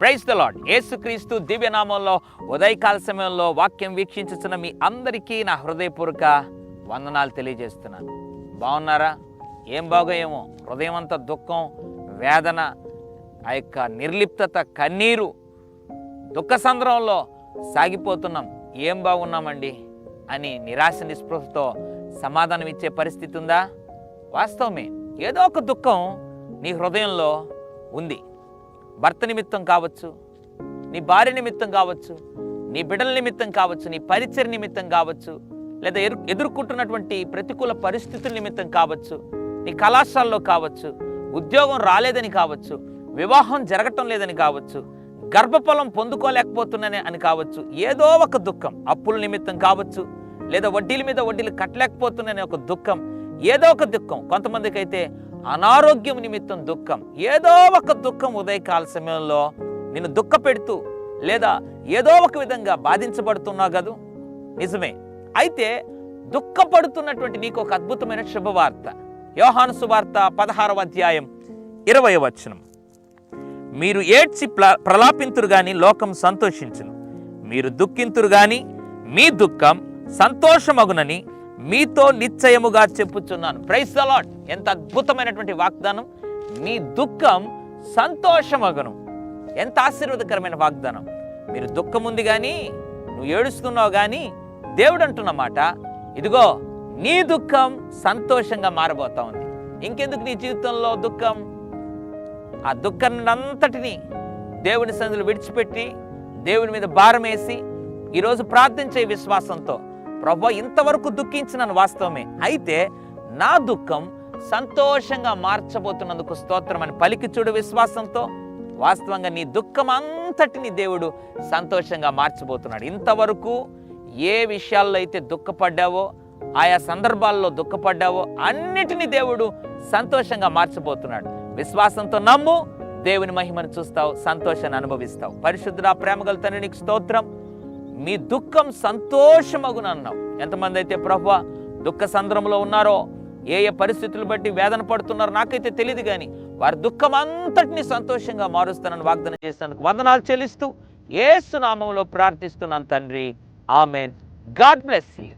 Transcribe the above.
Praise the lord. యేసుక్రీస్తు దివ్యనామంలో ఉదయకాల సమయంలో వాక్యం వీక్షించుతున్న మీ అందరికీ నా హృదయపూర్వక వందనాలు తెలియజేస్తున్నాను. బాగున్నారా? ఏం బాగోయేమో, హృదయం అంతా దుఃఖం, వేదన, ఆ యొక్క నిర్లిప్తత, కన్నీరు, దుఃఖ సంద్రంలో సాగిపోతున్నాం. ఏం బాగున్నామండి అని నిరాశ నిస్పృహతో సమాధానం ఇచ్చే పరిస్థితి ఉందా? వాస్తవమే, ఏదో ఒక దుఃఖం నీ హృదయంలో ఉంది. భర్త నిమిత్తం కావచ్చు, నీ భార్య నిమిత్తం కావచ్చు, నీ బిడ్డల నిమిత్తం కావచ్చు, నీ పరిచర్య నిమిత్తం కావచ్చు, లేదా ఎదుర్కొంటున్నటువంటి ప్రతికూల పరిస్థితుల నిమిత్తం కావచ్చు, నీ కళాశాలలో కావచ్చు, ఉద్యోగం రాలేదని కావచ్చు, వివాహం జరగటం లేదని కావచ్చు, గర్భఫలం పొందుకోలేకపోతున్నానే అని కావచ్చు, ఏదో ఒక దుఃఖం, అప్పుల నిమిత్తం కావచ్చు, లేదా వడ్డీల మీద వడ్డీలు కట్టలేకపోతున్నానే ఒక దుఃఖం, ఏదో ఒక దుఃఖం. కొంతమందికి అయితే అనారోగ్యం నిమిత్తం దుఃఖం, ఏదో ఒక దుఃఖం ఉదయకాల సమయంలో నిన్ను దుఃఖ పెడుతూ లేదా ఏదో ఒక విధంగా బాధించబడుతున్నావు కదూ. నిజమే. అయితే దుఃఖపడుతున్నటువంటి నీకు ఒక అద్భుతమైన శుభవార్త. యోహాను సువార్త 16వ అధ్యాయం 20వ వచనం. మీరు ఏడ్చి ప్రలాపింతురు గాని లోకం సంతోషించును, మీరు దుఃఖింతురు గాని మీ దుఃఖం సంతోషమగునని మీతో నిశ్చయముగా చెప్పుచున్నాను. Praise the Lord. ఎంత అద్భుతమైనటువంటి వాగ్దానం. మీ దుఃఖం సంతోషమగును. ఎంత ఆశీర్వాదకరమైన వాగ్దానం. మీరు దుఃఖం ఉంది కానీ, నువ్వు ఏడుస్తున్నావు కానీ, దేవుడు అంటున్నమాట, ఇదిగో నీ దుఃఖం సంతోషంగా మారబోతా ఉంది. ఇంకెందుకు నీ జీవితంలో దుఃఖం? ఆ దుఃఖాన్ని అంతటినీ దేవుని సన్నిధిలో విడిచిపెట్టి దేవుని మీద భారం వేసి ఈరోజు ప్రార్థించే విశ్వాసంతో, ప్రభువా ఇంతవరకు దుఃఖించినాను వాస్తవమే, అయితే నా దుఃఖం సంతోషంగా మార్చబోతున్నందుకు స్తోత్రం అని పలికి చూడు విశ్వాసంతో. వాస్తవంగా నీ దుఃఖం అంతటిని దేవుడు సంతోషంగా మార్చబోతున్నాడు. ఇంతవరకు ఏ విషయాల్లో అయితే దుఃఖపడ్డావో, ఆయా సందర్భాల్లో దుఃఖపడ్డావో అన్నిటినీ దేవుడు సంతోషంగా మార్చబోతున్నాడు. విశ్వాసంతో నమ్ము, దేవుని మహిమను చూస్తావు, సంతోషాన్ని అనుభవిస్తావు. పరిశుద్ధుడా, ప్రేమగల తండ్రి నీకు స్తోత్రం. మీ దుఃఖం సంతోషమగును అన్నావు. ఎంతమంది అయితే ప్రభువా దుఃఖ సంద్రంలో ఉన్నారో, ఏ ఏ పరిస్థితులు బట్టి వేదన పడుతున్నారో నాకైతే తెలియదు, కానీ వారి దుఃఖం అంతటిని సంతోషంగా మారుస్తానని వాగ్దానం చేసినందుకు వందనాలు చెల్లిస్తూ యేసు నామములో ప్రార్థిస్తున్నాను తండ్రి. ఆమెన్. God bless you.